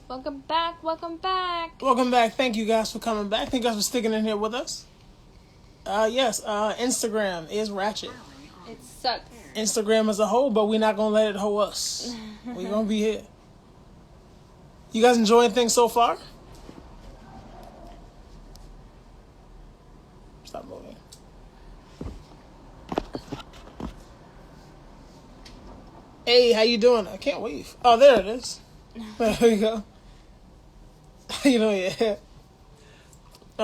Welcome back. Welcome back. Welcome back. Thank you guys for coming back. Thank you guys for sticking in here with us. Yes, Instagram is ratchet. It sucks. Instagram as a whole, but we're not gonna let it hoe us. We're gonna be here. You guys enjoying things so far? Stop moving. Hey, how you doing? I can't wave. Oh, there it is. There you go. Yeah.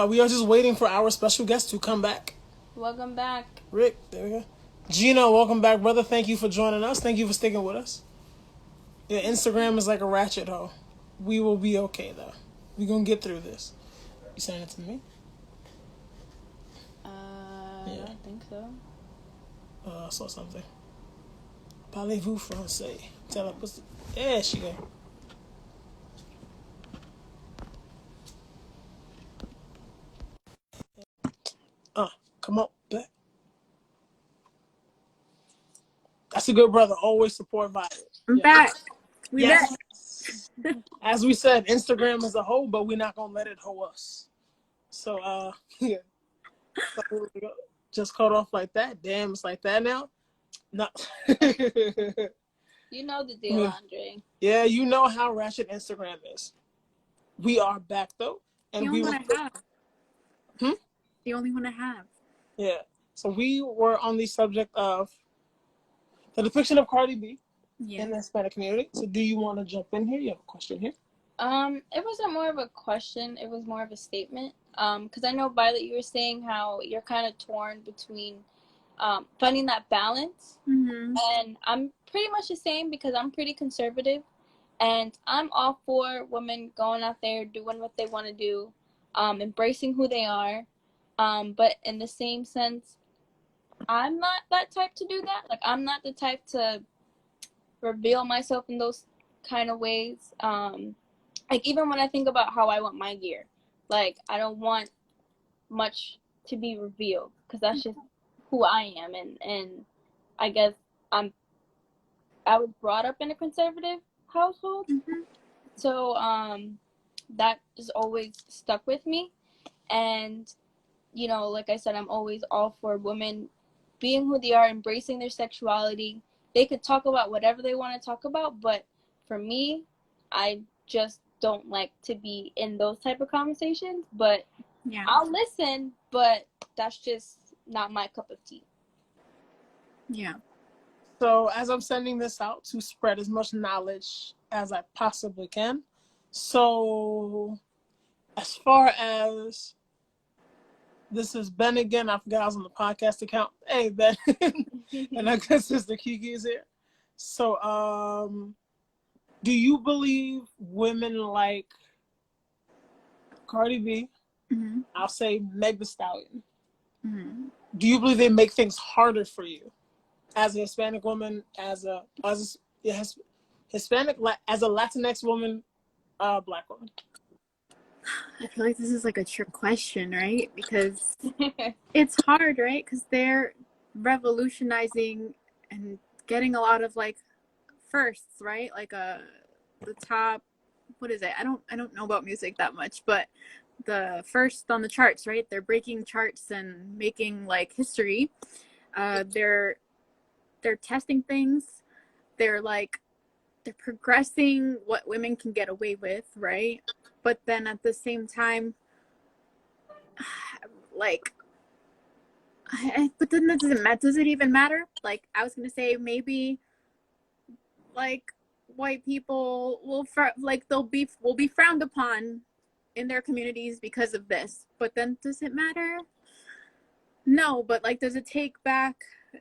We are just waiting for our special guest to come back. Welcome back. Rick, there we go. Gino, welcome back, brother. Thank you for joining us. Thank you for sticking with us. Yeah, Instagram is like a ratchet hoe. We will be okay, though. We're going to get through this. You saying it to me? I don't think so. I saw something. Parlez-vous français? Tell her, what's the... Yeah, she go. Come on, back. That's a good brother. Always support Violet. I'm back. We back. As we said, Instagram is a hoe, but we're not going to let it hoe us. So, yeah. So, just cut off like that. Damn, it's like that now. No. You know the deal, Andre. Yeah, you know how ratchet Instagram is. We are back though, and the only one I have. The only one I have. Yeah. So we were on the subject of the depiction of Cardi B in the Hispanic community. So do you want to jump in here? You have a question here. It wasn't more of a question. It was more of a statement. Because I know, Violet, you were saying how you're kind of torn between finding that balance. Mm-hmm. And I'm pretty much the same because I'm pretty conservative. And I'm all for women going out there, doing what they want to do, embracing who they are. But in the same sense, I'm not that type to do that. Like, I'm not the type to reveal myself in those kind of ways. Like, even when I think about how I want my gear, like, I don't want much to be revealed because that's just who I am. And I guess I was brought up in a conservative household. Mm-hmm. So that just always stuck with me. And, you know, like I said, I'm always all for women being who they are, embracing their sexuality. They could talk about whatever they want to talk about, but for me, I just don't like to be in those type of conversations. But yeah, I'll listen, but that's just not my cup of tea. Yeah. So as I'm sending this out to spread as much knowledge as I possibly can. So as far as this is Ben again, I forgot I was on the podcast account. Hey, Ben. And I guess Sister Kiki is here. So do you believe women like Cardi B, mm-hmm. I'll say Meg Thee Stallion, Mm-hmm. do you believe they make things harder for you as a Hispanic woman, as a Hispanic, as a Latinx woman, Black woman? I feel like this is like a trick question, right? Because it's hard, right? Because they're revolutionizing and getting a lot of like firsts, right? Like the top, what is it? I don't know about music that much, but the first on the charts, right? They're breaking charts and making like history. They're testing things. They're progressing what women can get away with, right? But then at the same time, like, but then that doesn't matter. Does it even matter? Like, I was gonna say maybe, like, white people will will be frowned upon in their communities because of this. But then, does it matter? No. But like, does it take back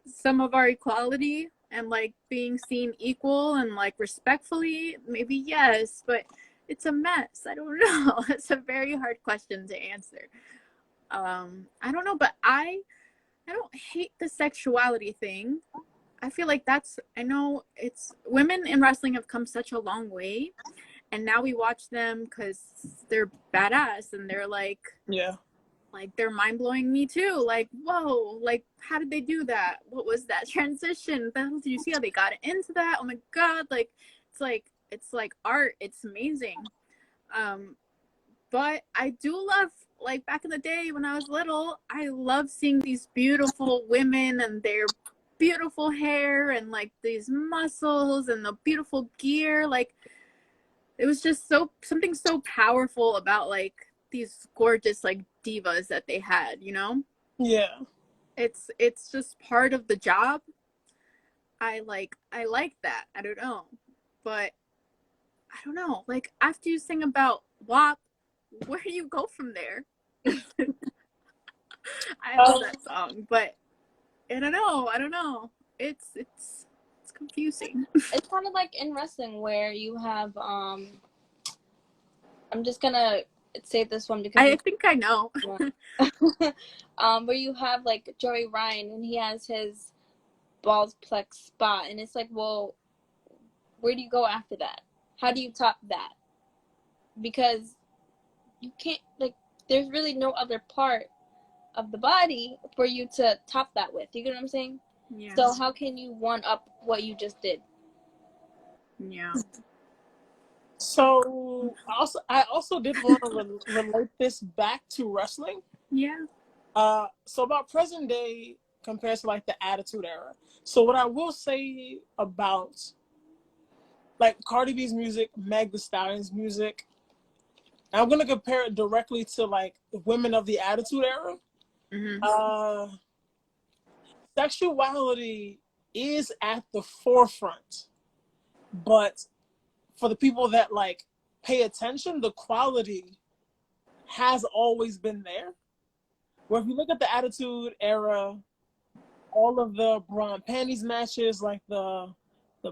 some of our equality and like being seen equal and like respectfully? Maybe yes, but it's a mess. I don't know. It's a very hard question to answer. I don't know, but I don't hate the sexuality thing. I feel like I know it's women in wrestling have come such a long way, and now we watch them because they're badass and they're like, yeah, like they're mind-blowing me too. Like, whoa, like how did they do that? What was that transition? The hell did you see how they got into that? Oh my god, like it's like art. It's amazing. But I do love, like, back in the day when I was little, I loved seeing these beautiful women and their beautiful hair and like these muscles and the beautiful gear. Like, it was just so something so powerful about like these gorgeous like divas that they had, you know? Yeah. It's just part of the job. I like that. I don't know. But I don't know. Like, after you sing about WAP, where do you go from there? I love that song, but I don't know. I don't know. It's confusing. It's kind of like in wrestling where you have I'm just gonna say this one because I think I know. where you have like Joey Ryan and he has his balls plex spot and it's like, well, where do you go after that? How do you top that? Because you can't, like, there's really no other part of the body for you to top that with. You get what I'm saying? Yeah. So how can you one up what you just did? Yeah. So I also did want to relate this back to wrestling. Yeah. So about present day compared to like the Attitude Era. So what I will say about like Cardi B's music, Meg Thee Stallion's music, I'm gonna compare it directly to like the women of the Attitude Era. Mm-hmm. Sexuality is at the forefront, but for the people that like pay attention, the quality has always been there. Where if you look at the Attitude Era, all of the bra and panties matches, like the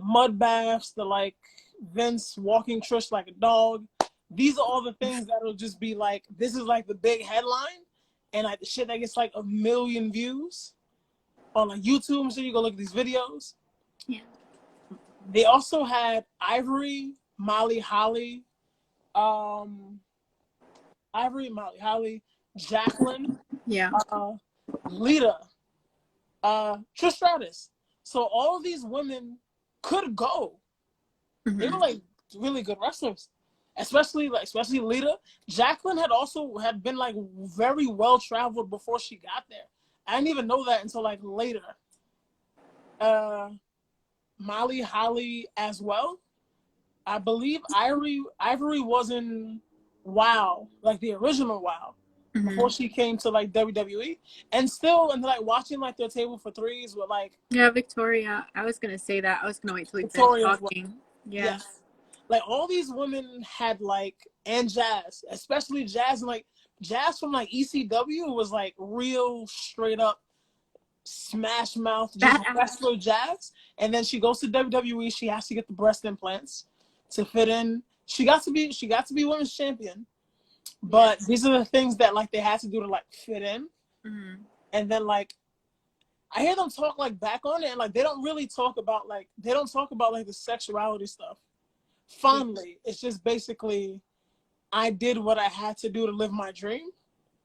mud baths, the like Vince walking Trish like a dog. These are all the things that'll just be like, this is like the big headline, and like the shit that gets like 1 million views on like YouTube. So you go look at these videos. Yeah. They also had Ivory, Molly Holly, um, Jacqueline, Yeah. Lita, Trish Stratus. So all of these women could go. Mm-hmm. They were like really good wrestlers, especially Lita. Jacqueline had been like very well traveled before she got there. I didn't even know that until like later. Molly Holly as well. I believe Ivory was in WoW, like the original WoW, before she came to like WWE, and still and like watching like their table for threes with like Yeah, Victoria. I was gonna say that. I was gonna wait till we finish Victoria as well. talking. Yeah. Yes. Like all these women had like, and Jazz, especially Jazz, and like Jazz from like ECW was like real straight up smash mouth, just wrestler Jazz. And then she goes to WWE. She has to get the breast implants to fit in. She got to be women's champion. But these are the things that like they had to do to like fit in. Mm-hmm. And then like I hear them talk like back on it, and like they don't talk about like the sexuality stuff fondly. It's just basically I did what I had to do to live my dream.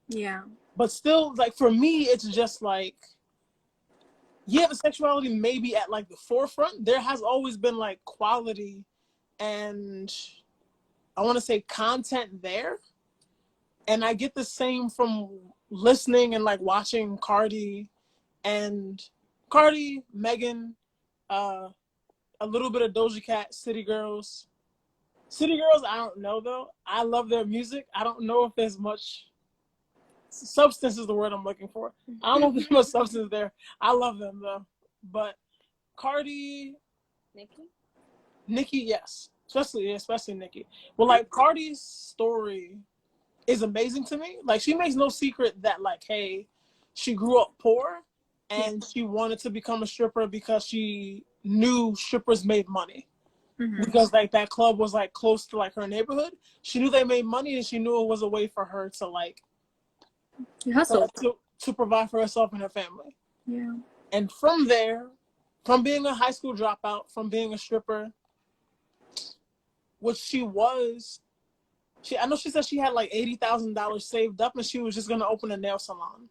Yeah. But still, like for me, it's just like, yeah, the sexuality may be at like the forefront. There has always been like quality and I want to say content there. And I get the same from listening and like watching Cardi, Megan, a little bit of Doja Cat, City Girls. City Girls, I don't know though. I love their music. I don't know if there's much substance is the word I'm looking for. I don't know if there's much substance there. I love them though. But Cardi, Nicki, yes. Especially Nicki. Well, like Cardi's story is amazing to me. Like she makes no secret that like, hey, she grew up poor and she wanted to become a stripper because she knew strippers made money. Mm-hmm. Because like that club was like close to like her neighborhood. She knew they made money and she knew it was a way for her to like to provide for herself and her family. Yeah. And from there, from being a high school dropout, from being a stripper, which she was, I know she said she had like $80,000 saved up and she was just gonna open a nail salon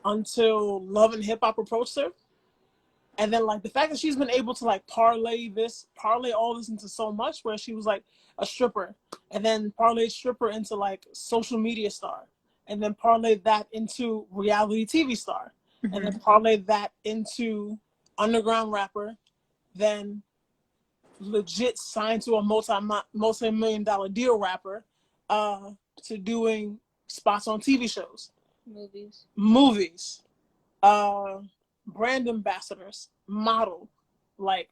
until Love and Hip Hop approached her. And then like the fact that she's been able to like parlay all this into so much, where she was like a stripper, and then parlay stripper into like social media star, and then parlay that into reality TV star, and then parlay that into underground rapper, then legit signed to a multi-million-dollar deal rapper, to doing spots on TV shows, movies, brand ambassadors, model, like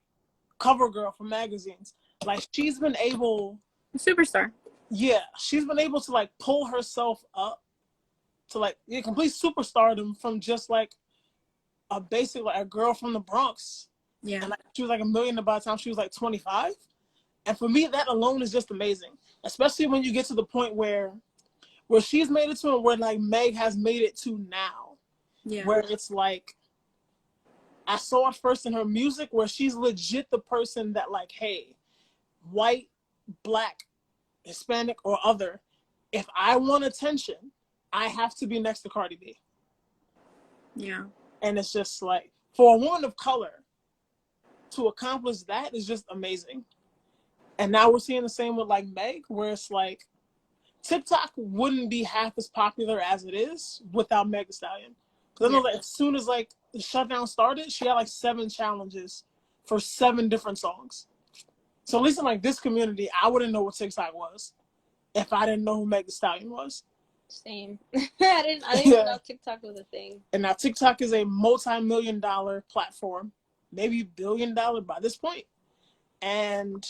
cover girl for magazines. Like she's been able, superstar. Yeah, she's been able to like pull herself up to like complete superstardom from just like a basic, like a girl from the Bronx. Yeah. And like, she was like a millionaire by the time she was like 25. And for me, that alone is just amazing. Especially when you get to the point where she's made it to, and where like Meg has made it to now. Yeah. Where it's like, I saw it first in her music, where she's legit the person that like, hey, white, black, Hispanic, or other, if I want attention, I have to be next to Cardi B. Yeah. And it's just like, for a woman of color to accomplish that is just amazing. And now we're seeing the same with like Meg, where it's like TikTok wouldn't be half as popular as it is without Meg Thee Stallion. Because I know that as soon as like the shutdown started, she had like 7 challenges for 7 different songs. So at least in like this community, I wouldn't know what TikTok was if I didn't know who Meg Thee Stallion was. Same. I didn't even know TikTok was a thing. And now TikTok is a multi-million-dollar platform, maybe billion-dollar by this point. And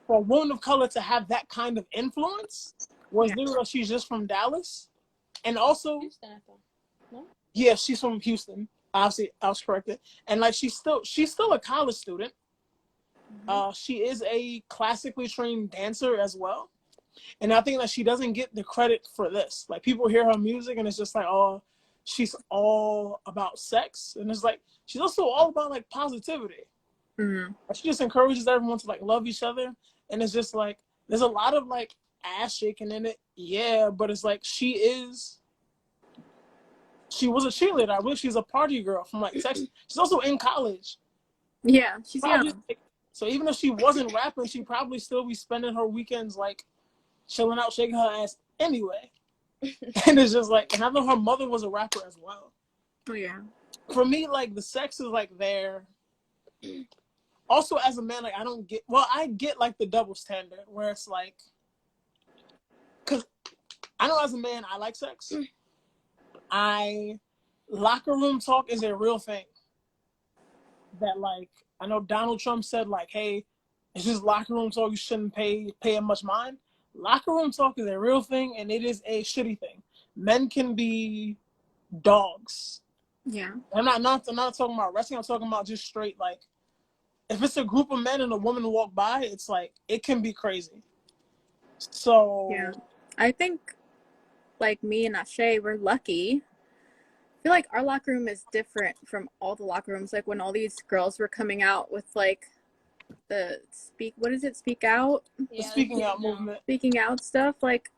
for a woman of color to have that kind of influence, was literally she's just from Dallas, and also Houston, I thought. No? Yeah, she's from Houston. Obviously, I was corrected. And like she's still a college student. She is a classically trained dancer as well. And I think that she doesn't get the credit for this. Like people hear her music and it's just like, oh, she's all about sex. And it's like, she's also all about like positivity. She just encourages everyone to like love each other. And it's just like, there's a lot of like ass shaking in it. Yeah, but it's like, she was a cheerleader. I believe she's a party girl from like Texas. She's also in college. Yeah, she's young. So even if she wasn't rapping, she'd probably still be spending her weekends like chilling out, shaking her ass anyway. And it's just like, and I know her mother was a rapper as well. Oh yeah. For me, like the sex is like there. Also, as a man, like I get like the double standard where it's like, because I know as a man I like sex. Locker room talk is a real thing. That like, I know Donald Trump said like, hey, it's just locker room talk, you shouldn't pay him much mind. Locker room talk is a real thing, and it is a shitty thing. Men can be dogs. Yeah. I'm not talking about wrestling, I'm talking about just straight like, if it's a group of men and a woman walk by, it's like, it can be crazy. So yeah, I think like me and Ashay, we're lucky. I feel like our locker room is different from all the locker rooms. Like when all these girls were coming out with like the speak out? The speaking out movement. Speaking out stuff. Like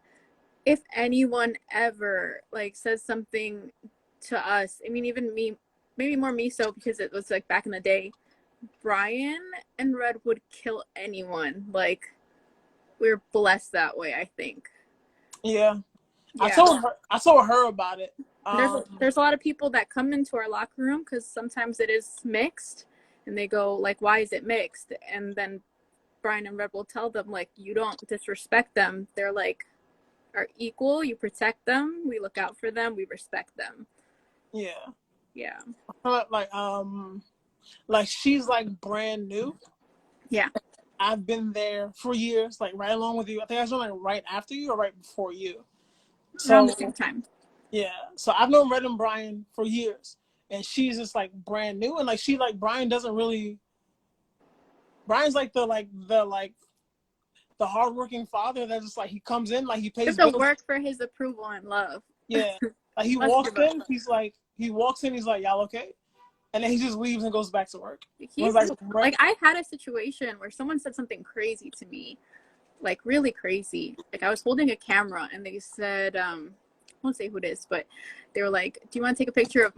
if anyone ever like says something to us, I mean even me, maybe more me so because it was like back in the day, Brian and Red would kill anyone. Like we're blessed that way, I think. Yeah. I told her about it. There's a lot of people that come into our locker room because sometimes it is mixed, and they go like, "Why is it mixed?" And then Brian and Red will tell them like, "You don't disrespect them. They're like are equal. You protect them. We look out for them. We respect them." Yeah. Yeah. Like she's like brand new. Yeah. I've been there for years, like right along with you. I think I was like right after you or right before you. So around the same time. Yeah. So I've known Red and Brian for years, and she's just like brand new, and like she like Brian's like the hardworking father that just like he comes in, like he pays to bills. Work for his approval and love. Yeah. Like he walks in, he's like y'all okay? And then he just leaves and goes back to work. Like I had a situation where someone said something crazy to me, like really crazy. Like I was holding a camera and they said, I won't say who it is, but they were like, "Do you want to take a picture of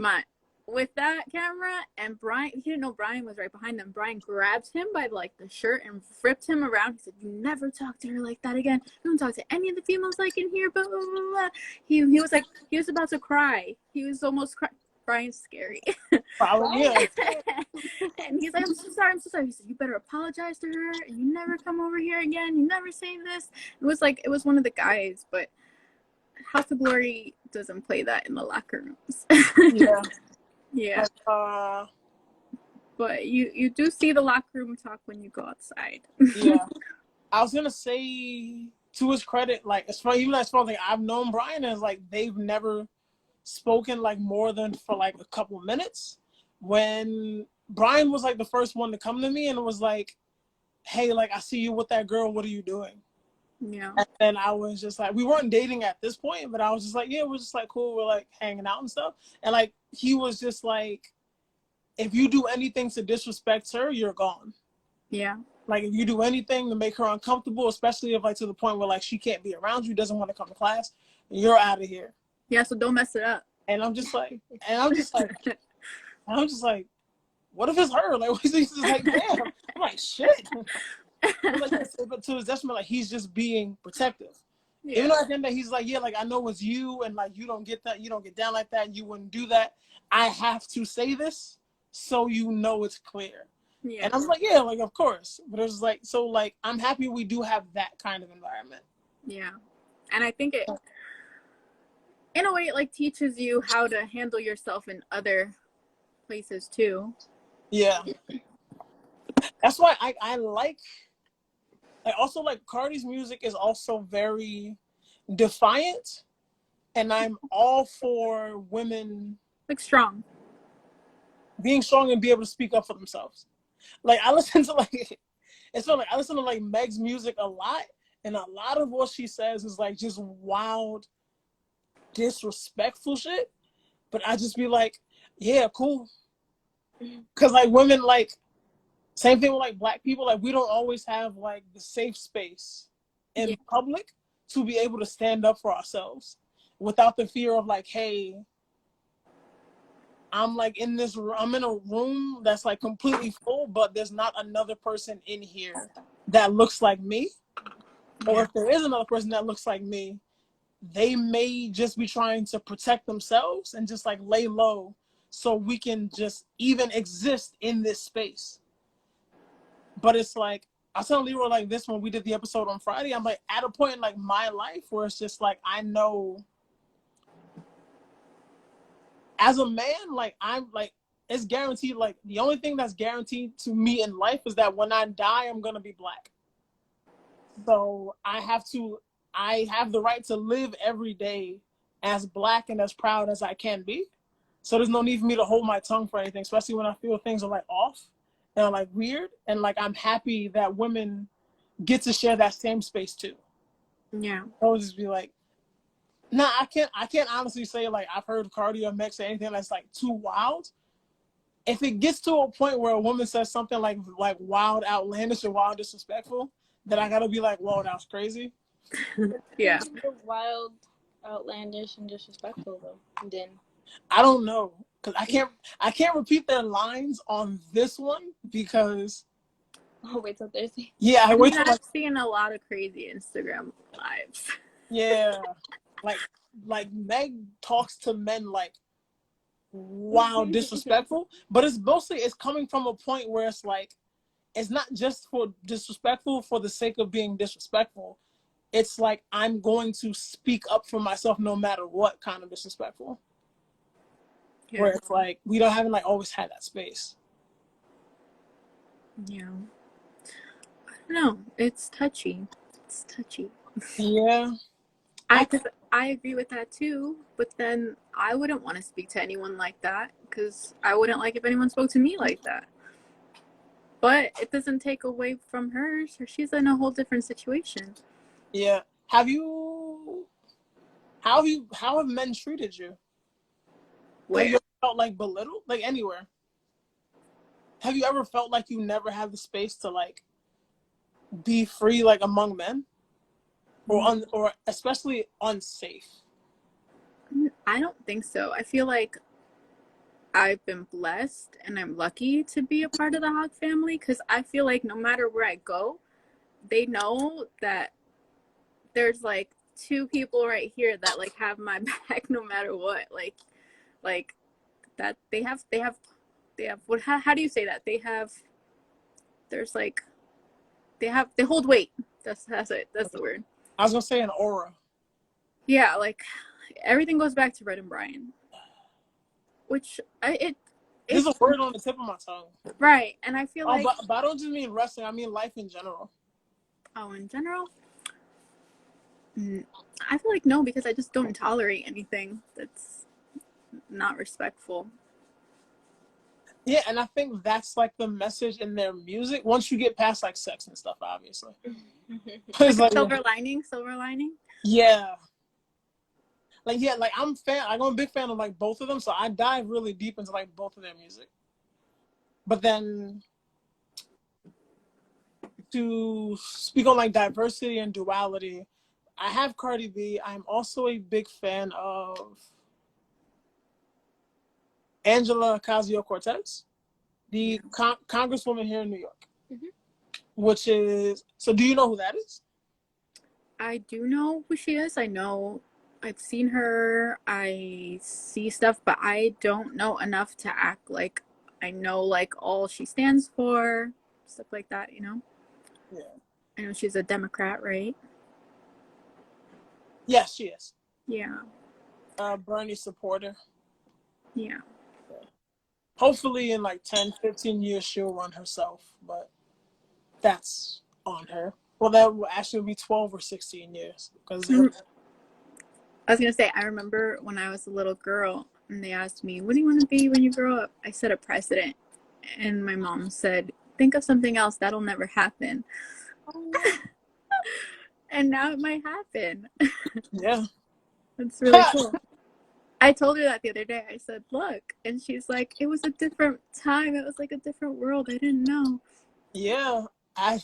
with that camera, and Brian, he didn't know Brian was right behind them. Brian grabbed him by like the shirt and flipped him around. He said, "You never talk to her like that again. You don't talk to any of the females like in here." Blah blah blah, blah. He was like, he was about to cry. He was almost crying. Brian's scary. Probably, yeah. And he's like, "I'm so sorry, I'm so sorry." He said, "You better apologize to her. You never come over here again. You never say this." It was like, it was one of the guys, but House of Glory doesn't play that in the locker rooms. Yeah. Yeah. But you do see the locker room talk when you go outside. Yeah. I was gonna say, to his credit, like as far as like I've known Brian, is like they've never spoken like more than for like a couple minutes. When Brian was like the first one to come to me and was like, "Hey, like I see you with that girl. What are you doing?" Yeah. And then I was just like, we weren't dating at this point, but I was just like, yeah, we're just like cool. We're like hanging out and stuff. And like he was just like, if you do anything to disrespect her, you're gone. Yeah. Like if you do anything to make her uncomfortable, especially if like to the point where like she can't be around you, doesn't want to come to class, you're out of here. Yeah, so don't mess it up. And I'm just like, what if it's her? Like he's just like, damn. I'm like, shit. But to his detriment, like he's just being protective. Yeah. Even though at the end that he's like, yeah, like I know it's you, and like you don't get that, you don't get down like that, and you wouldn't do that. I have to say this so you know it's clear. Yeah. And I was like, yeah, like of course. But it was like, so like I'm happy we do have that kind of environment. Yeah. And I think it, in a way, it like teaches you how to handle yourself in other places too. Yeah. That's why I like also like Cardi's music is also very defiant, and I'm all for women like strong, being strong and be able to speak up for themselves. Like I listen to like it's so like I listen to like Meg's music a lot, and a lot of what she says is like just wild, disrespectful shit. But I just be like, yeah, cool, because like women like. Same thing with like Black people, like we don't always have like the safe space in public to be able to stand up for ourselves without the fear of like, hey, I'm in a room that's like completely full, but there's not another person in here that looks like me. Or if there is another person that looks like me, they may just be trying to protect themselves and just like lay low so we can just even exist in this space. But it's like, I was telling Leroy like this when we did the episode on Friday, I'm like at a point in like my life where it's just like, I know as a man, like I'm like, it's guaranteed, like the only thing that's guaranteed to me in life is that when I die, I'm going to be Black. So I have the right to live every day as Black and as proud as I can be. So there's no need for me to hold my tongue for anything, especially when I feel things are like off. And like weird, and like I'm happy that women get to share that same space too. Yeah. I'll just be like, nah, I can't honestly say like I've heard Cardi or Meg say anything that's like too wild. If it gets to a point where a woman says something like wild, outlandish, or wild, disrespectful, then I gotta be like, whoa, that was crazy. Yeah. Wild, outlandish, and disrespectful though. And then I don't know. Because I can't repeat their lines on this one because. Oh, wait till Thursday. Yeah, I wait till I've seen a lot of crazy Instagram lives. Yeah, like Meg talks to men like wow, disrespectful, but it's coming from a point where it's like it's not just for disrespectful for the sake of being disrespectful. It's like I'm going to speak up for myself no matter what kind of disrespectful. Yeah. Where it's like we haven't like always had that space. Yeah. I don't know. It's touchy. Yeah. I agree with that too, but then I wouldn't want to speak to anyone like that because I wouldn't like if anyone spoke to me like that. But it doesn't take away from her, so she's in a whole different situation. Yeah. How have men treated you? Where? Have you ever felt like belittled? Like anywhere? Have you ever felt like you never have the space to like be free like among men? Or especially unsafe? I don't think so. I feel like I've been blessed and I'm lucky to be a part of the Hawk family, because I feel like no matter where I go, they know that there's like two people right here that like have my back no matter what. Like that they have what, how do you say that? There's like they hold weight. That's it. That's the word. I was gonna say an aura. Yeah, like everything goes back to Red and Brian, which There's a it's word on the tip of my tongue. right, and I feel Oh, like but I don't just mean wrestling. I mean life in general. in general, I feel like no, because I just don't tolerate anything that's not respectful. Yeah, and I think that's like the message in their music. Once you get past like sex and stuff, obviously. Like It's a like, silver lining. yeah, like I'm a big fan of like both of them, so I dive really deep into like both of their music. But then to speak on like diversity and duality, I have Cardi B. I'm also a big fan of Angela Ocasio-Cortez, the congresswoman here in New York. Mm-hmm. Which is, so do you know who that is? I do know who she is. I know I've seen her. I see stuff, but I don't know enough to act like I know like all she stands for, stuff like that, you know? Yeah. I know she's a Democrat, right? Yes, she is. Yeah. Bernie supporter. Yeah. Hopefully in like 10, 15 years she'll run herself, but that's on her. Well, that will actually be 12 or 16 years. Because I was gonna say, I remember when I was a little girl and they asked me, what do you want to be when you grow up? I said a president. And my mom said, think of something else. That'll never happen. And now it might happen. yeah. That's really cool. I told her that the other day. I said, look. And she's like, it was a different time. It was like a different world. I didn't know. Yeah. I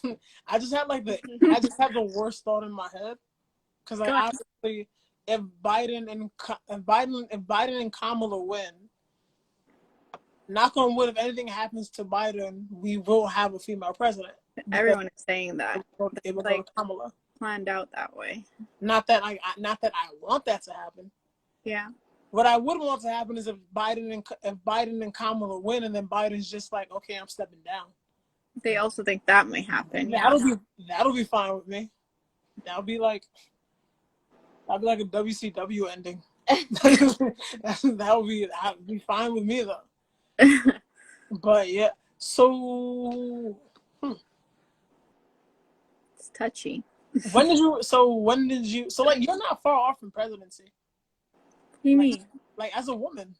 just had like I just had the worst thought in my head. Because like obviously if Biden and Kamala win, knock on wood, if anything happens to Biden, we will have a female president. Everyone is saying that. It will like go to Kamala. Planned out that way. Not that I want that to happen. Yeah. What I would want to happen is if Biden and Kamala win, and then Biden's just like, okay, I'm stepping down. They also think that might happen. That'll be fine with me. That'll be like a WCW ending. That'll be fine with me though. But yeah, so it's touchy. when did you? So like you're not far off from presidency. What do you mean? Like as a woman,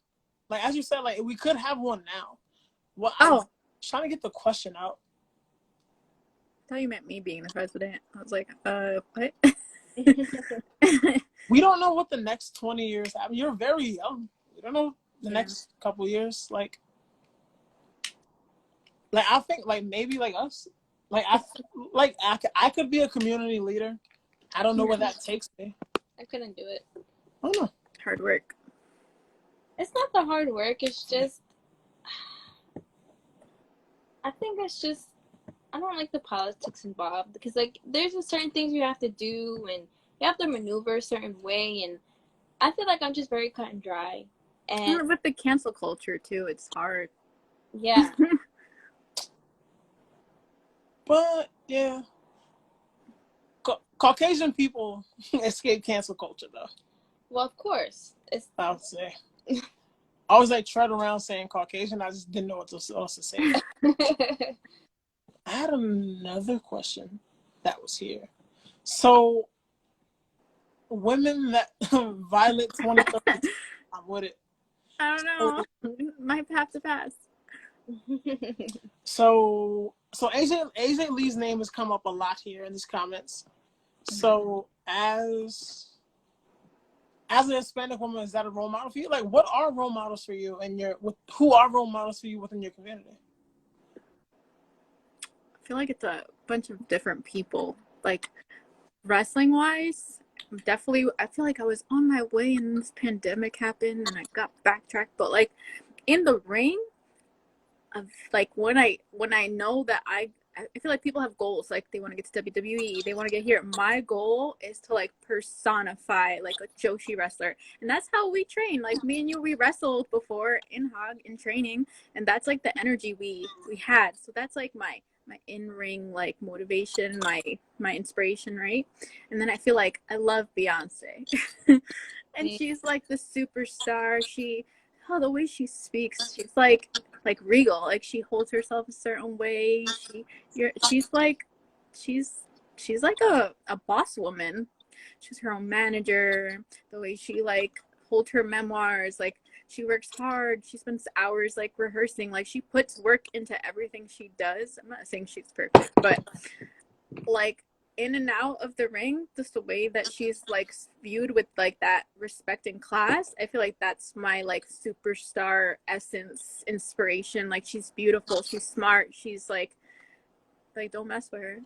like as you said, like we could have one now. Well, Oh, I was trying to get the question out. I thought you meant me being the president. I was like, what? We don't know what the next 20 years happen. You're very young. We don't know the next couple years. Like I think like maybe like us. Like I could be a community leader. I don't know where that takes me. I couldn't do it. I don't know. Hard work. It's not the hard work. It's just, I think it's just, I don't like the politics involved because like there's certain things you have to do and you have to maneuver a certain way, and I feel like I'm just very cut and dry. And with the cancel culture too, it's hard. Yeah. But yeah, Caucasian people escape cancel culture though. Well, of course. I would say. I was like tread around saying Caucasian. I just didn't know what else to say. I had another question that was here. So, women that violate 2030, I'm with it. I don't know. Might have to pass. So AJ Lee's name has come up a lot here in these comments. So as an Hispanic woman, is that a role model for you? Like, what are role models for you, and who are role models for you within your community? I feel like it's a bunch of different people. Like wrestling wise, definitely. I feel like I was on my way and this pandemic happened and I got backtracked. But like in the ring of like when I know that I feel like people have goals, like they want to get to WWE, they want to get here. My goal is to like personify like a Joshi wrestler, and that's how we train. Like me and you, we wrestled before in Hog in training, and that's like the energy we had. So that's like my in-ring like motivation, my inspiration, right? And then I feel like I love Beyonce. And she's like the superstar. She, oh, the way she speaks, she's like regal. Like she holds herself a certain way. She's like, she's like a boss woman. She's her own manager. The way she like holds her memoirs, like she works hard. She spends hours like rehearsing. Like she puts work into everything she does. I'm not saying she's perfect, but like in and out of the ring, just the way that she's like viewed with like that respect in class, I feel like that's my like superstar essence inspiration. Like she's beautiful, she's smart, she's like don't mess with her.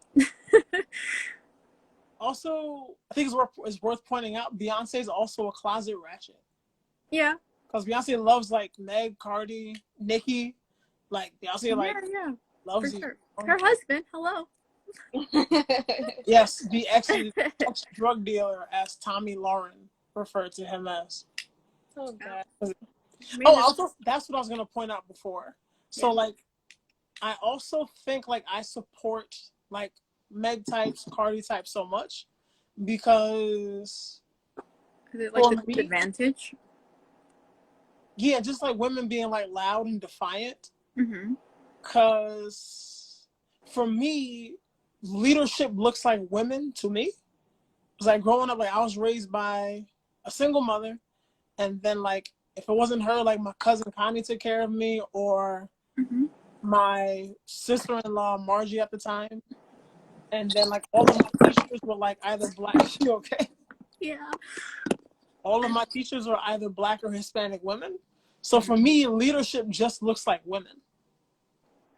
Also, I think it's worth pointing out, Beyonce is also a closet ratchet. Yeah. Because Beyonce loves like Meg, Cardi, Nicki. Like Beyonce like loves for you. sure. Her husband, hello. Yes, the ex-drug dealer, as Tommy Lauren referred to him as. Oh God. Oh, also, that's what I was gonna point out before. So Yeah. like, I also think like I support like Meg types, Cardi types so much because Is it like the me, advantage? yeah, just like women being like loud and defiant. Mm-hmm. Cause for me, leadership looks like women to me. Cause like growing up, like I was raised by a single mother, and then like if it wasn't her, like my cousin Connie took care of me, or Mm-hmm. my sister-in-law Margie at the time, and then like all of my teachers were like either black. You okay? Yeah. All of my teachers were either black or Hispanic women. So for me, leadership just looks like women.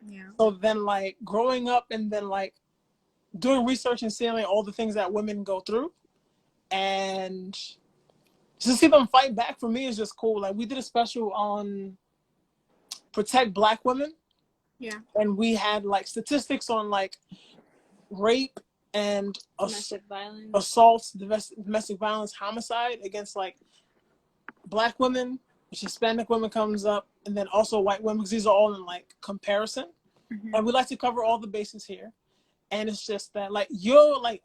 Yeah. So then like growing up and then like doing research and seeing like all the things that women go through, and to see them fight back for me is just cool. Like we did a special on protect Black women. Yeah. And we had like statistics on like rape and Domestic violence, assaults, domestic violence, homicide against like Black women, Hispanic women comes up, and then also white women, because these are all in like comparison. Mm-hmm. And we like to cover all the bases here. And it's just that like you're like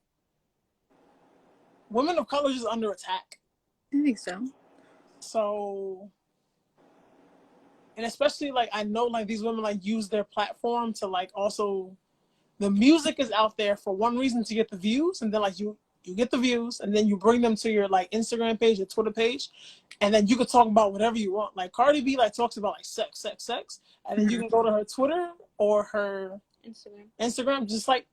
women of color is under attack. I think so. So, and especially like I know like these women like use their platform to like also, the music is out there for one reason, to get the views, and then like you get the views, and then you bring them to your like Instagram page, your Twitter page, and then you can talk about whatever you want. Like Cardi B like talks about like sex, and then you can go to her Twitter or her Instagram, just like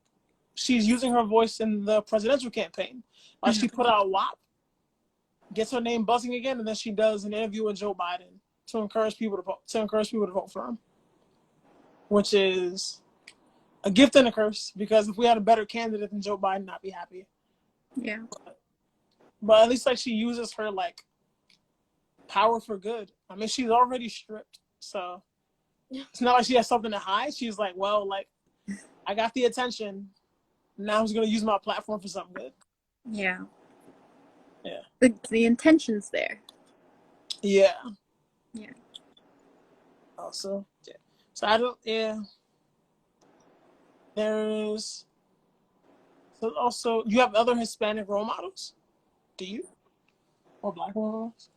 she's using her voice in the presidential campaign. Like she put out WAP, gets her name buzzing again, and then she does an interview with Joe Biden to encourage people to vote for him, which is a gift and a curse, because if we had a better candidate than Joe Biden, I'd be happy. Yeah. But at least like she uses her like power for good. I mean, she's already stripped, so it's not like she has something to hide. She's like, well, like I got the attention. Now I'm just gonna use my platform for something good. Yeah. Yeah. The intention's there. Yeah. Yeah. Also, yeah. So I don't. Yeah. There's. So also, you have other Hispanic role models? Do you? Or Black role models?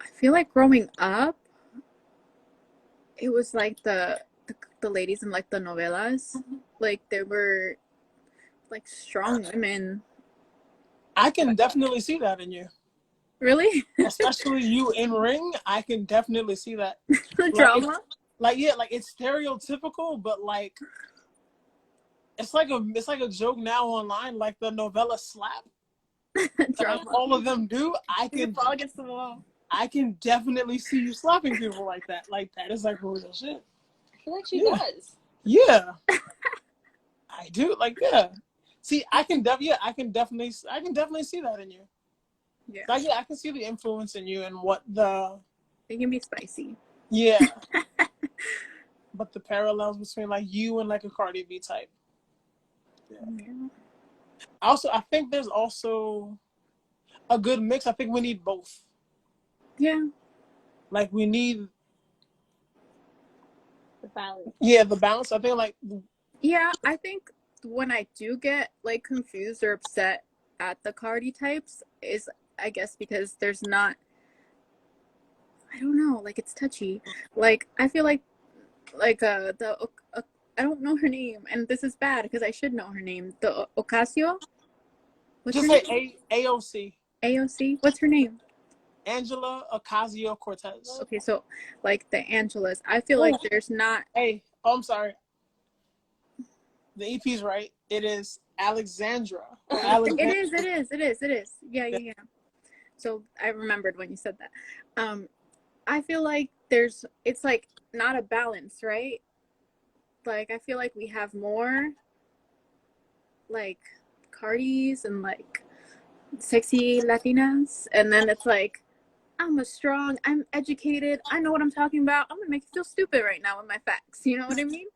I feel like growing up, it was like the ladies in like the novelas, like they were like strong women. I can definitely see that in you. Really? Especially you in ring, I can definitely see that. The drama? Like it's stereotypical, but like it's like a joke now online, like the novella slap. Like all of them do. I can fall against the wall. I can definitely see you slapping people like that. Like that is like real shit. I feel like she does. Yeah. I do. Like yeah. See, I can definitely see that in you. Yeah. Like, yeah, I can see the influence in you and what the They can be spicy. Yeah. But the parallels between like you and like a Cardi B type. Yeah. Also, I think there's also a good mix. I think we need both. Yeah. Like we need The balance. the balance. I think like Yeah, I think when I do get like confused or upset at the Cardi types is, I guess, because there's not, I don't know, like it's touchy. Like I feel like I don't know her name, and this is bad because I should know her name. The Ocasio, what's her just name? say AOC. AOC. What's her name? Angela Ocasio-Cortez. Okay, so like the Angelas, I feel Ooh. like there's not. Hey, oh, I'm sorry. The EP's right. It is Alexandra. Or It Alexandra. is. It is. It is. It is. Yeah. Yeah. Yeah. So I remembered when you said that. I feel like it's like not a balance, right? Like I feel like we have more like Cardis and like sexy Latinas, and then it's like I'm educated, I know what I'm talking about. I'm gonna make you feel stupid right now with my facts. You know what I mean?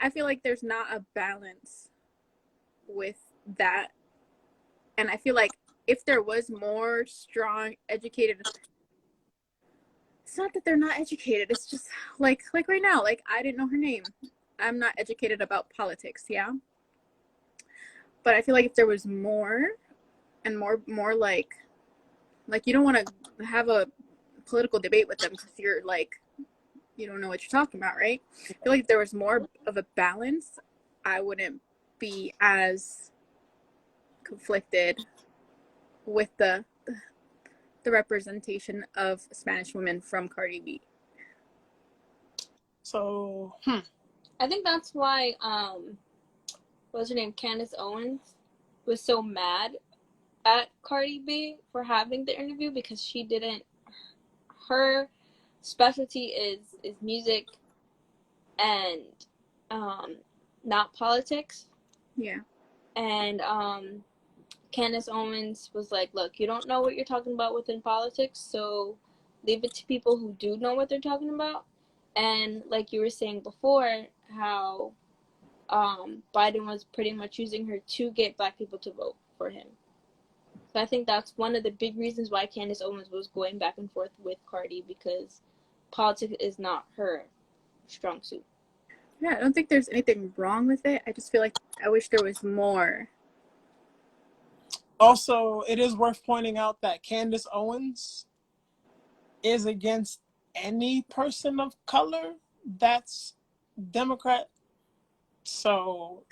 I feel like there's not a balance with that, and I feel like if there was more strong, educated, it's not that they're not educated. It's just like right now, like I didn't know her name. I'm not educated about politics, yeah. But I feel like if there was more and more like you don't want to have a political debate with them because you're like you don't know what you're talking about, right? I feel like if there was more of a balance, I wouldn't be as conflicted with the representation of Spanish women from Cardi B. So, I think that's why what's her name, Candace Owens, was so mad at Cardi B for having the interview, because she didn't. Her specialty is music and not politics. Yeah. And Candace Owens was like, look, you don't know what you're talking about within politics, so leave it to people who do know what they're talking about. And like you were saying before, how Biden was pretty much using her to get Black people to vote for him. So I think that's one of the big reasons why Candace Owens was going back and forth with Cardi, because politics is not her strong suit. Yeah, I don't think there's anything wrong with it. I just feel like I wish there was more. also, it is worth pointing out that Candace Owens is against any person of color that's Democrat. So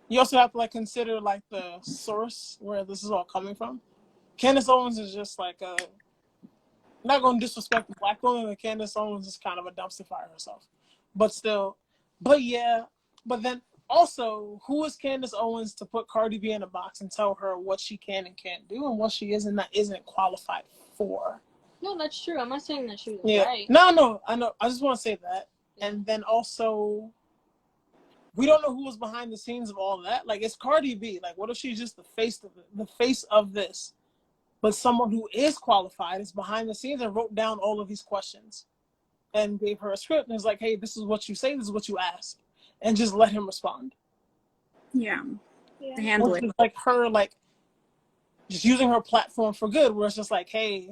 you also have to like consider like the source where this is all coming from. Candace Owens is just like a, not going to disrespect the Black woman, but Candace Owens is kind of a dumpster fire herself. But still, but yeah, but then also, who is Candace Owens to put Cardi B in a box and tell her what she can and can't do and what she is and that isn't qualified for? No, that's true. I'm not saying that she was right. No, I know. I just want to say that. And then also, we don't know who was behind the scenes of all that. Like, it's Cardi B. Like, what if she's just the face of this? But someone who is qualified is behind the scenes and wrote down all of these questions and gave her a script and is like, hey, this is what you say, this is what you ask. And just let him respond. Yeah. Handle Which it. is like her, like, just using her platform for good, where it's just like, hey,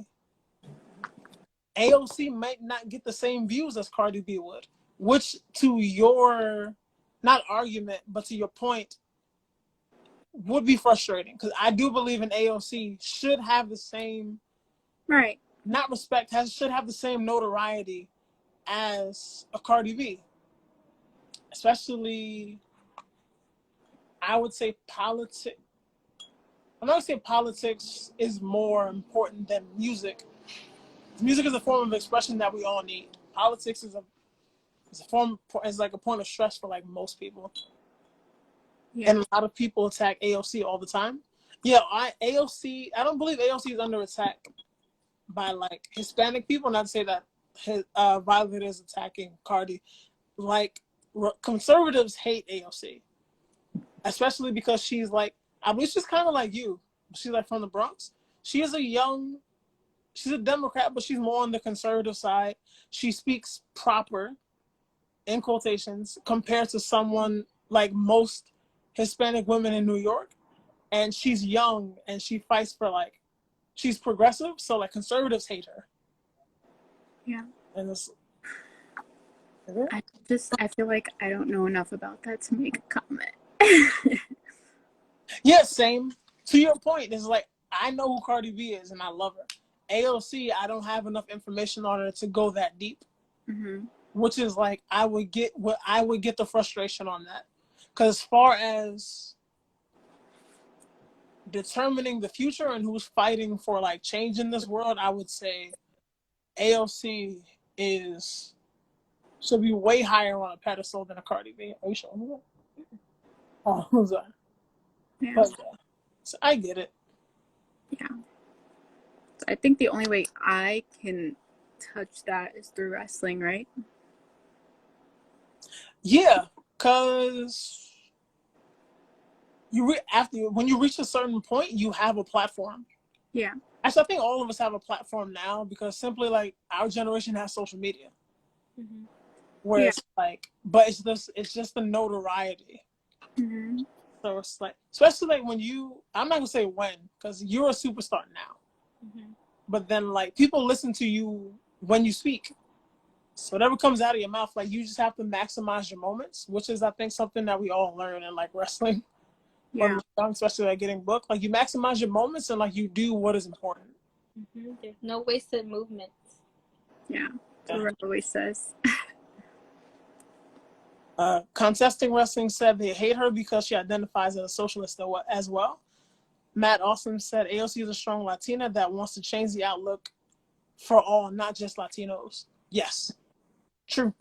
AOC might not get the same views as Cardi B would. Which, to your, not argument, but to your point, would be frustrating. Because I do believe an AOC should have the same, right, not respect, should have the same notoriety as a Cardi B. Especially, I would say politics. I'm not going to say politics is more important than music. Music is a form of expression that we all need. Politics is like a point of stress for like most people. Yeah. And a lot of people attack AOC all the time. Yeah, I don't believe AOC is under attack by like Hispanic people. Not to say that Violet is attacking Cardi. Like, conservatives hate AOC, especially because she's like, I believe she's kind of like you. She's like from the Bronx. She is a young she's a Democrat, but she's more on the conservative side. She speaks proper, in quotations, compared to someone like most Hispanic women in New York. And she's young and she fights for like, she's progressive, so like conservatives hate her. Yeah. And it's, I feel like I don't know enough about that to make a comment. yeah, same. To your point, it's like, I know who Cardi B is and I love her. AOC, I don't have enough information on her to go that deep. Mm-hmm. Which is like, I would get the frustration on that. Because as far as determining the future and who's fighting for like change in this world, I would say AOC should be way higher on a pedestal than a Cardi B. Are you sure? Oh, who's that? Yeah. But yeah, so I get it. Yeah. So I think the only way I can touch that is through wrestling, right? Yeah, because when you reach a certain point, you have a platform. Yeah. Actually, I think all of us have a platform now because simply like our generation has social media. Mm-hmm. Where it's like, but it's just the notoriety. Mm-hmm. So it's like, especially like when I'm not gonna say when, because you're a superstar now. Mm-hmm. But then like people listen to you when you speak. So whatever comes out of your mouth, like you just have to maximize your moments, which is I think something that we all learn in like wrestling. Yeah. Especially like getting booked. Like you maximize your moments and like you do what is important. Mm-hmm. There's no wasted movements. Yeah. What always says. Contesting Wrestling said they hate her because she identifies as a socialist as well. Matt Awesome said AOC is a strong Latina that wants to change the outlook for all, not just Latinos. Yes, true.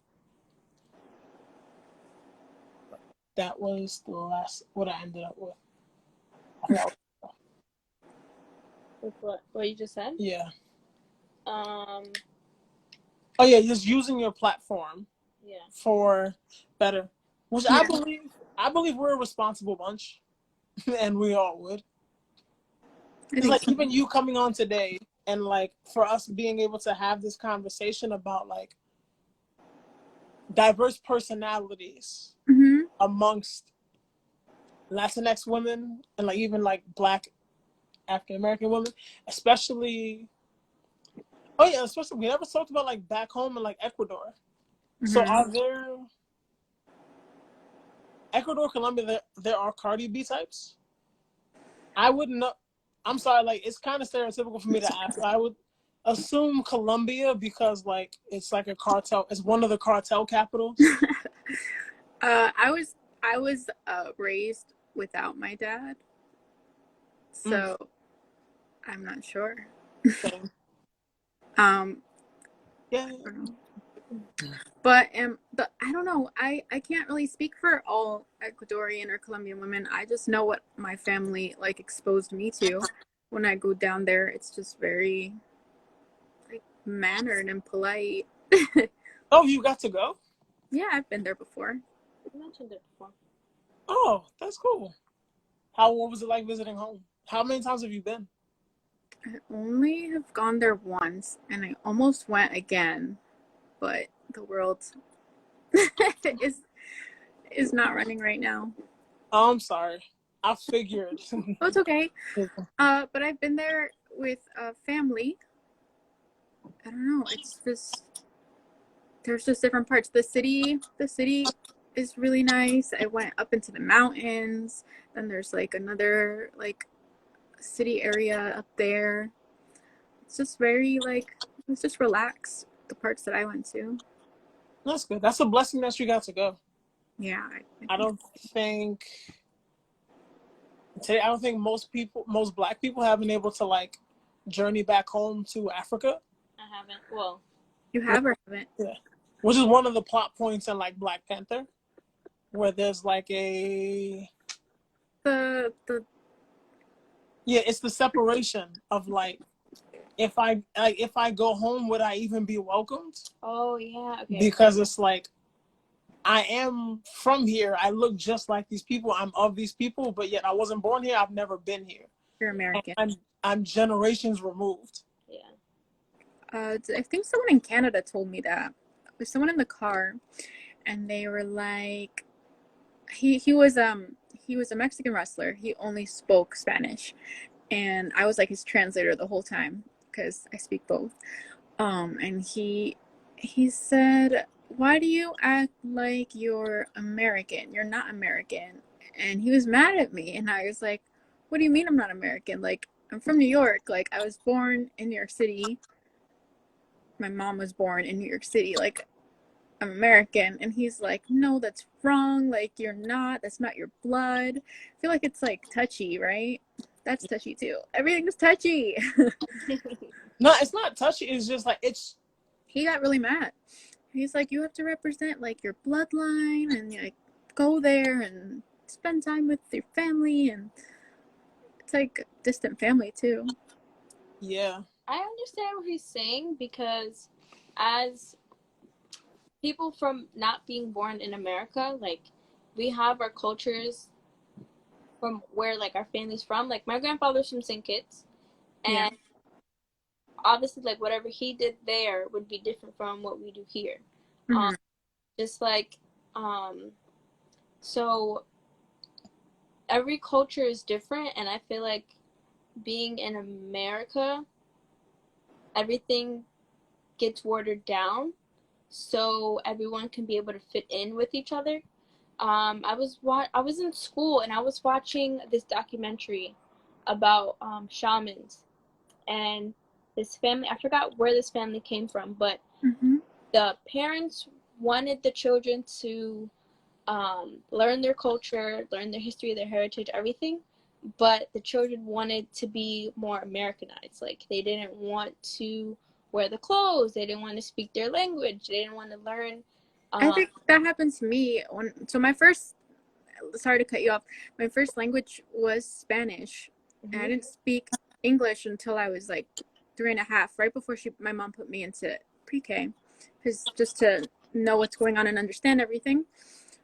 That was the last, what I ended up with. With what you just said? Yeah. Um. Oh yeah, just using your platform. Yeah. For better, which Yeah. I believe we're a responsible bunch, and we all would. It's like So. even you coming on today, and like for us being able to have this conversation about like diverse personalities Mm-hmm. amongst Latinx women and like even like Black African American women, especially. Oh yeah, especially we never talked about like back home in like Ecuador. Mm-hmm. So are there Ecuador, Colombia? There are Cardi B types. I wouldn't know. I'm sorry, like it's kind of stereotypical for me to ask. I would assume Colombia because like it's like a cartel. It's one of the cartel capitals. I was raised without my dad, so I'm not sure. Same. Yeah. I don't know. But I don't know. I can't really speak for all Ecuadorian or Colombian women. I just know what my family like exposed me to. When I go down there, it's just very like mannered and polite. Oh, you got to go? Yeah, I've been there before. You mentioned it before. Oh, that's cool. What was it like visiting home? How many times have you been? I only have gone there once, and I almost went again, but the world is not running right now. Oh, I'm sorry. I figured. Oh, it's okay. But I've been there with family. I don't know. It's just there's just different parts. The city is really nice. I went up into the mountains. Then there's like another like city area up there. It's just very like it's just relaxed. The parts that I went to. That's good. That's a blessing that you got to go. Yeah. I don't think most Black people have been able to like journey back home to Africa. I haven't. Well, You have or haven't? Yeah. Which is one of the plot points in like Black Panther, where there's like the it's the separation of like if I go home, would I even be welcomed? Oh yeah. Okay. Because it's like I am from here. I look just like these people. I'm of these people, but yet I wasn't born here. I've never been here. you're American. I'm generations removed. Yeah. I think someone in Canada told me that. It was someone in the car, and they were like, he was a Mexican wrestler. He only spoke Spanish, and I was like his translator the whole time because I speak both. And he said, "Why do you act like you're American? You're not American." And he was mad at me, and I was like, "What do you mean I'm not American? Like I'm from New York. Like I was born in New York City. My mom was born in New York City. Like I'm American." And he's like, "No, that's wrong. Like you're not. That's not your blood." I feel like it's like touchy, right? That's touchy too. Everything's touchy. No, it's not touchy. It's just like it's. He got really mad. He's like, "You have to represent like your bloodline and like go there and spend time with your family." And it's like distant family too. Yeah. I understand what he's saying because as people from not being born in America, like we have our cultures from where like our family's from. Like my grandfather's from St. Kitts, Yeah. and obviously like whatever he did there would be different from what we do here. Um, Mm-hmm. just like um, so every culture is different, and I feel like being in America, everything gets watered down so everyone can be able to fit in with each other. I was in school and I was watching this documentary about shamans and this family. I forgot where this family came from, but Mm-hmm. the parents wanted the children to learn their culture, learn their history, their heritage, everything. But the children wanted to be more Americanized. Like they didn't want to wear the clothes. They didn't want to speak their language. They didn't want to learn. I Um, think that happened to me my first, sorry to cut you off. My first language was Spanish, and I mhm. didn't speak English until I was like 3.5, right before my mom put me into pre-K, because just to know what's going on and understand everything.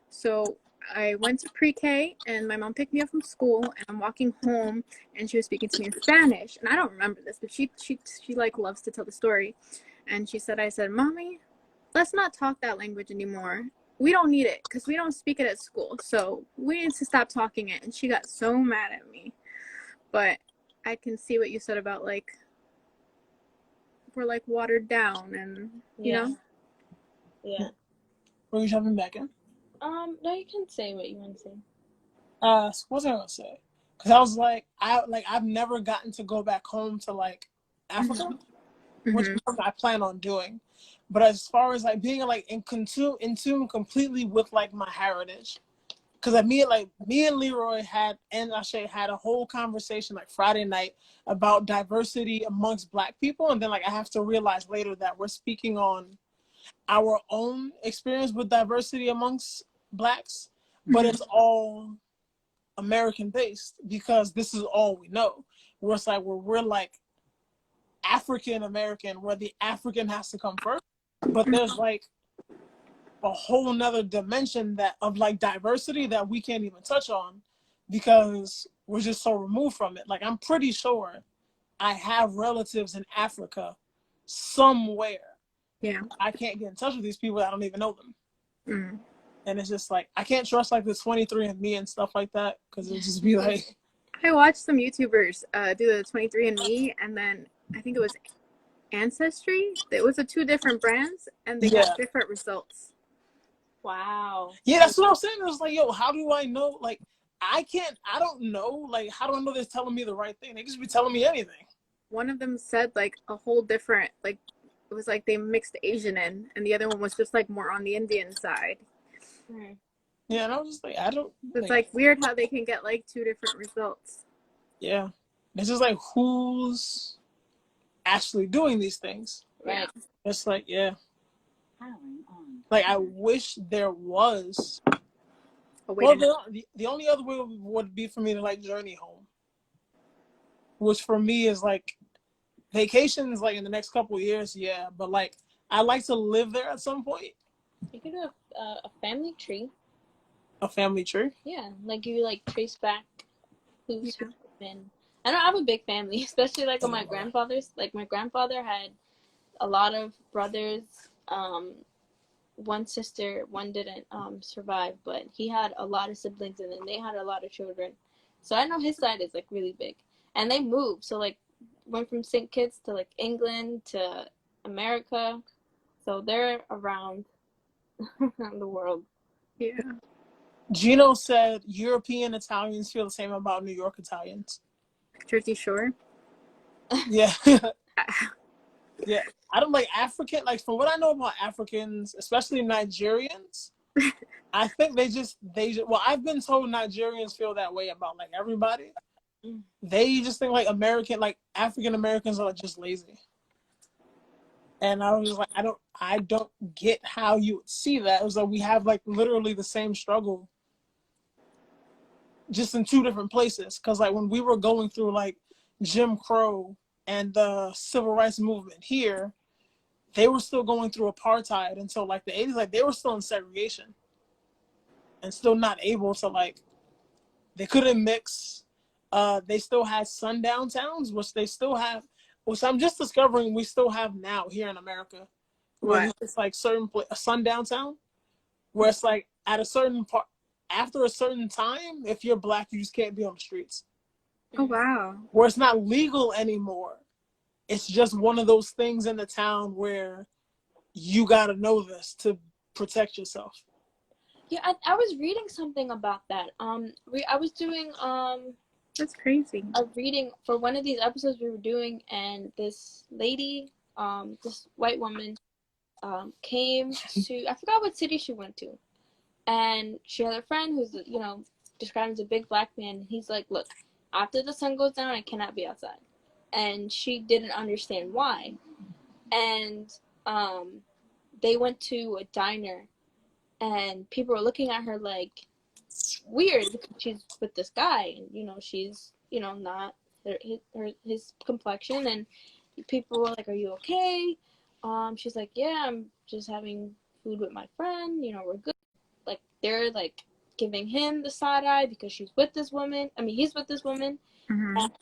So I went to pre-K, and my mom picked me up from school, and I'm walking home, and she was speaking to me in Spanish, and I don't remember this, but she like loves to tell the story, and I said, "Mommy, let's not talk that language anymore. We don't need it because we don't speak it at school. So we need to stop talking it." And she got so mad at me. But I can see what you said about like we're like watered down and you Yeah, know. yeah. Were you jumping back in? No, you can say what you want to say. What was I gonna say? Because I was like, I've never gotten to go back home to like Africa, which Mm-hmm. I plan on doing. But as far as like being like in tune completely with like my heritage, because me and Leroy had and Ashay had a whole conversation like Friday night about diversity amongst Black people, and then like I have to realize later that we're speaking on our own experience with diversity amongst Blacks, but Mm-hmm. it's all American based because this is all we know. Where it's like where we're like African American, where the African has to come first, but there's like a whole nother dimension that of like diversity that we can't even touch on because we're just so removed from it. Like I'm pretty sure I have relatives in Africa somewhere. Yeah. I can't get in touch with these people. I don't even know them. Mm-hmm. And it's just like I can't trust like the 23 and Me and stuff like that because it'll just be like I watched some YouTubers do the 23andMe, and then I think it was Ancestry. It was the two different brands, and they yeah. got different results. Wow. Yeah, that's what I'm saying. It was like, yo, how do I know? Like, I don't know. Like, how do I know they're telling me the right thing? They just be telling me anything. One of them said like a whole different, like it was like they mixed Asian in, and the other one was just like more on the Indian side. Hmm. Yeah, and I was just like, I don't, So it's like, like weird how they can get like two different results. yeah. It's just like, who's actually doing these things? Yeah. Right. It's like, yeah. Like, I wish there was. Oh wait, Well, the only other way would be for me to like journey home, which for me is like vacations, like in the next couple of years, yeah. But like, I like to live there at some point. You could do a family tree. A family tree. Yeah, like you like trace back yeah. who's been. I know I have a big family, especially like on my grandfather's. Like my grandfather had a lot of brothers. One sister, one didn't survive, but he had a lot of siblings, and then they had a lot of children. So I know his side is like really big, and they moved. So like went from St. Kitts to like England to America. So they're around the world. Yeah. Gino said European Italians feel the same about New York Italians. Jersey Shore. Yeah. Yeah. I don't like African, like from what I know about Africans, especially Nigerians, I think well, I've been told Nigerians feel that way about like everybody. They just think like African Americans are just lazy. And I was like, I don't get how you would see that. It was like we have like literally the same struggle, just in two different places. Because like when we were going through like Jim Crow and the civil rights movement here, they were still going through apartheid until like the 80s. Like they were still in segregation and still not able to like, they couldn't mix. They still had sundown towns, which they still have, which I'm just discovering we still have now here in America, where What? it's like a sundown town, where it's like at a certain part, after a certain time, if you're Black, you just can't be on the streets. Oh wow. Where it's not legal anymore. It's just one of those things in the town where you got to know this to protect yourself. Yeah, I was reading something about that. I was doing That's crazy. a reading for one of these episodes we were doing, and this lady, this white woman, came to, I forgot what city she went to, and she had a friend who's, you know, described as a big Black man. And he's like, look, after the sun goes down, I cannot be outside. And she didn't understand why. And they went to a diner, and people were looking at her like weird because she's with this guy, and you know she's, you know, not his complexion, and people were like, "Are you okay?" She's like, "Yeah, I'm just having food with my friend. You know, we're good." Like they're like giving him the side eye because she's with this woman. I mean, he's with this woman. Mm-hmm. And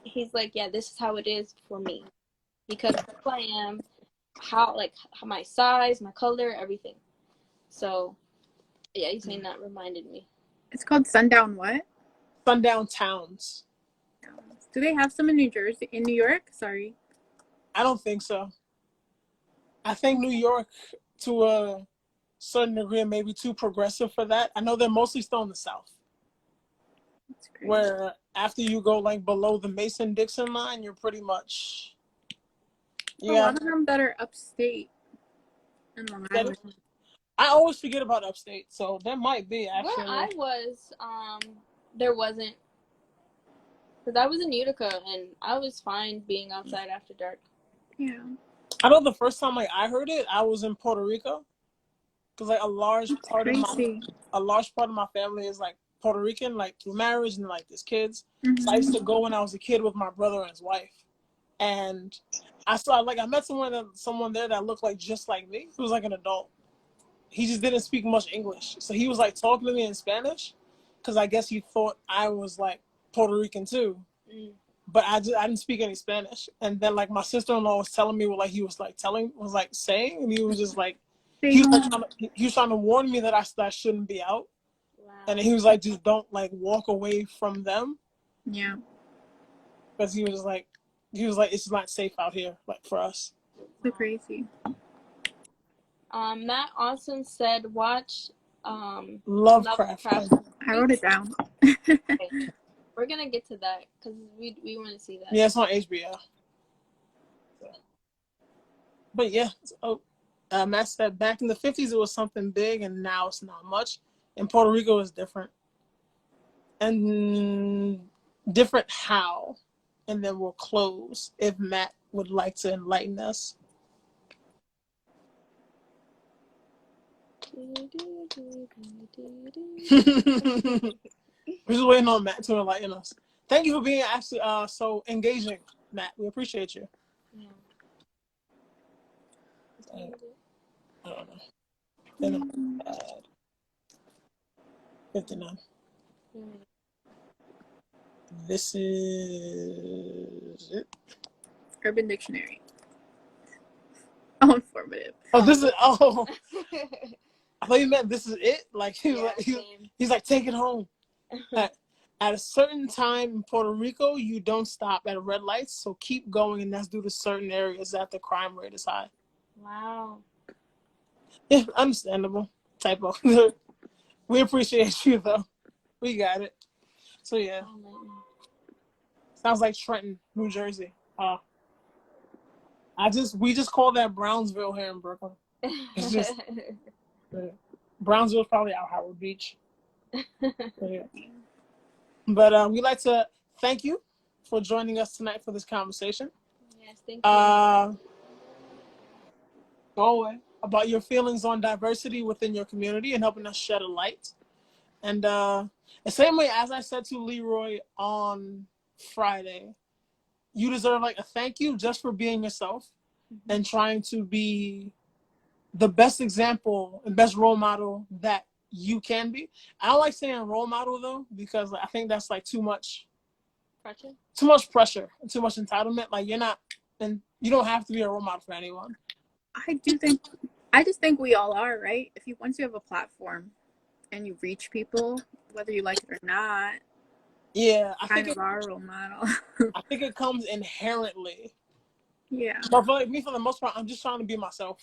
he's like, "Yeah, this is how it is for me because of who I am, how my size, my color, everything." So yeah, you saying that reminded me. It's called Sundown what? Sundown towns. Do they have some in New Jersey? In New York? Sorry. I don't think so. I think New York, to a certain degree, may be too progressive for that. I know they're mostly still in the South, That's crazy. where after you go like below the Mason-Dixon line, you're pretty much, A lot of them that are upstate in Long Island. I always forget about upstate, so there might be actually. Where I was, there wasn't, because I was in Utica and I was fine being outside after dark. Yeah. I know the first time like I heard it, I was in Puerto Rico, because like a large part of my family is like Puerto Rican, like through marriage and like there's kids. Mm-hmm. So I used to go when I was a kid with my brother and his wife, and I met someone there that looked like just like me. He was like an adult. He just didn't speak much English, so he was like talking to me in Spanish, because I guess he thought I was like Puerto Rican too. But I didn't speak any Spanish. And then like my sister-in-law was telling me what like he was saying, and he was just like he was trying to warn me that I shouldn't be out. Wow. And he was like, just don't like walk away from them. Yeah. Because he was like it's not safe out here like for us. So crazy. Matt Austin said, watch Lovecraft. I wrote it down. Okay. We're gonna get to that because we want to see that. Yeah, it's on HBO. But yeah, Matt said back in the 50s it was something big, and now it's not much. In Puerto Rico it's different. And different how? And then we'll close if Matt would like to enlighten us. We're just waiting on Matt to enlighten us. Thank you for being actually so engaging, Matt. We appreciate you. Yeah. I don't know. 59. This is it. Urban Dictionary. How informative. Oh, this is oh. I thought you meant this is it. Like he's like take it home. At a certain time in Puerto Rico, you don't stop at red lights, so keep going, and that's due to certain areas that the crime rate is high. Wow. Yeah, understandable. Typo. We appreciate you though. We got it. So yeah, sounds like Trenton, New Jersey. We just call that Brownsville here in Brooklyn. It's just Brownsville's probably out Howard Beach. Yeah. But we'd like to thank you for joining us tonight for this conversation. Yes, thank you. Go away. About your feelings on diversity within your community and helping us shed a light. And the same way as I said to Leroy on Friday, you deserve like a thank you just for being yourself and trying to be the best example and best role model that you can be. I don't like saying role model though, because I think that's like too much pressure and too much entitlement. Like you're not, and you don't have to be a role model for anyone. I just think we all are, right? Once you have a platform and you reach people, whether you like it or not, yeah, I think of our role model. I think it comes inherently. Yeah. But for me, for the most part, I'm just trying to be myself.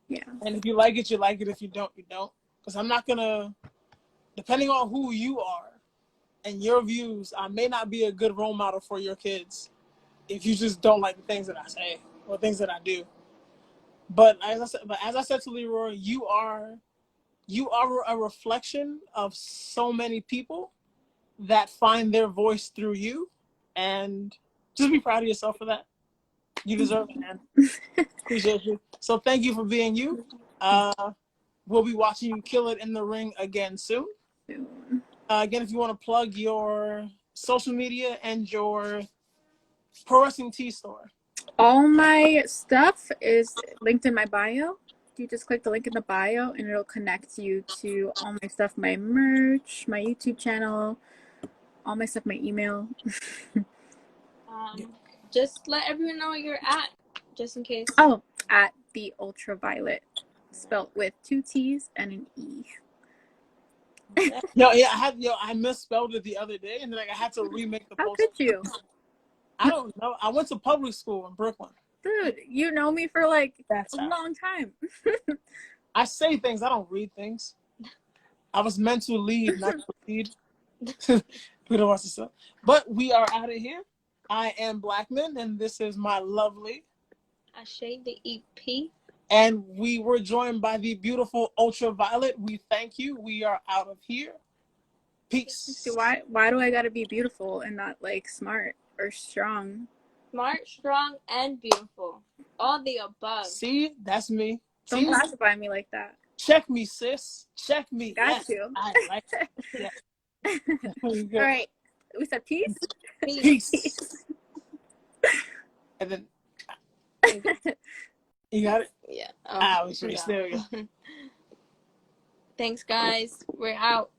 Yeah. And if you like it, you like it. If you don't, you don't. Because I'm not gonna, depending on who you are and your views, I may not be a good role model for your kids if you just don't like the things that I say or things that I do. But as I said to Leroy, you are a reflection of so many people that find their voice through you, and just be proud of yourself for that. You deserve it, man. Appreciate you. So thank you for being you. We'll be watching you kill it in the ring again soon. Again, if you want to plug your social media and your Pro Wrestling Tea store. All my stuff is linked in my bio. You just click the link in the bio and it'll connect you to all my stuff, my merch, my YouTube channel, all my stuff, my email. Just let everyone know where you're at, just in case. Oh, at the Ultraviolet, spelled with 2 T's and an E. I misspelled it the other day, and then I had to remake the post. How could you? I don't know. I went to public school in Brooklyn. Dude, you know me for like a long time. I say things. I don't read things. I was meant to lead, not to lead. We don't watch this stuff. But we are out of here. I am Blackman, and this is my lovely Ashay the EP. And we were joined by the beautiful Ultraviolet. We thank you. We are out of here. Peace. Why do I gotta be beautiful and not like smart or strong? Smart, strong, and beautiful. All the above. See, that's me. Don't classify me like that. Check me, sis. Check me. Got you. I like it. Yeah. All right. We said peace? Peace. And then you got it? Yeah. There we go. Thanks, guys. We're out.